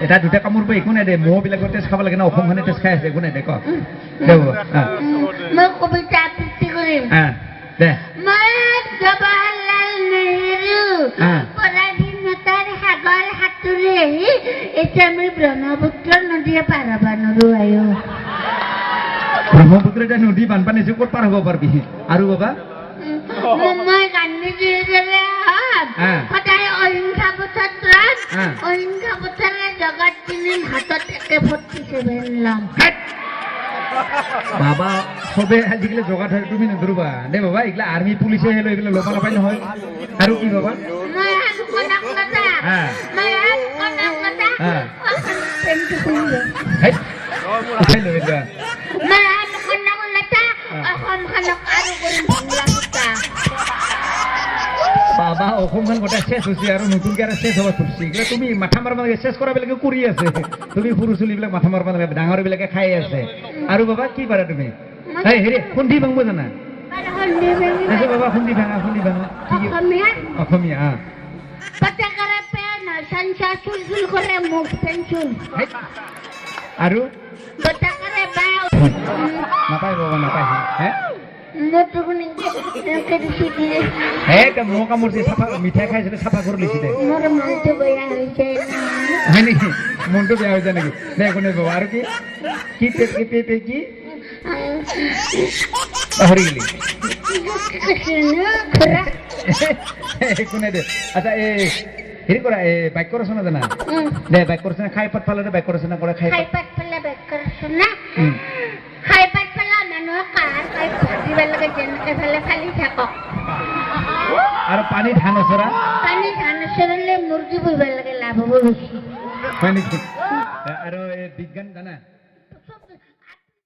এটা দুটা কামোৰ পাই একো নাই দে মহবিলাকৰ তেজ খাব লাগে না অসমখনে তেজ খাই আছে একো নাই দে ক দে মই কবিতা আবৃত্তি কৰিম দে মই জৱাহৰলাল নেহৰু পৰাধীনতাৰ সাগৰ সাঁতুৰি আহি এতিয়া মই ব্ৰহ্মপুত্ৰ নদীয়ে পাৰ হ'ব নোৱাৰো আয়ো ব্ৰহ্মপুত্ৰ এটা নদী বানপানী আছে ক'ত পাৰ হ'ব পাৰবি আৰু বাবা মই গান্ধীজীৰ দৰে সদায় অহিংসা পথৰে জগত কিনিম হাতত একে ভৰ্তি চেভেন ল'ম বাবা সবে আজিকালি জগা ধৰে তুমি নধৰিবা দে বাবা এইগিলা আৰ্মি পুলিচে হেলো এইগিলা ল'ব নাপায় নহয় আৰু কি বাবা মই কনক লতা উঠাই লৈ যা বাবা অসমখন গোটেই শেষ হৈছে আৰু নতুনকৈ আৰু শেষ হ'ব খুজিছে এইগিলা তুমি মাথা মাৰিব নালাগে শেষ কৰাবিলাকে কৰি আছে তুমি সৰু চলিবিলাক মাথা মাৰিব নালাগে ডাঙৰবিলাকে খাই আছে আৰু বাবা কি পাৰা তুমি হেৰি খুন্দি ভাঙব জানা বাবা খুন্দি ভাঙা অসমীয়া আৰু নাপায় বাবা নাপায় মোৰ কামোৰ যে চাফা মিঠাই খাইছিলে চাফা কৰি লৈছিলে হয় নেকি মনটো বেয়া হৈ যায় নেকি দে একো নাই বাবা আৰু কি কি পাহৰি গেলি একো নাই দে আচ্ছা এই হেৰি কৰা এই বাক্য ৰচনা জানা দে বাক্য ৰচনা খাই পাত পালে বাক্য ৰচনা কৰা খাই পাত পালে বাক্য ৰচনা খাই পাত পালে মানুহক ভাজিব লাগে যেনেকে ফালে ফালি থাকক আৰু পানী ধান ওচৰালে মুৰ্গী পুহিব লাগে লাভ হ'ব বেছি হয় নেকি আৰু বিজ্ঞান জানা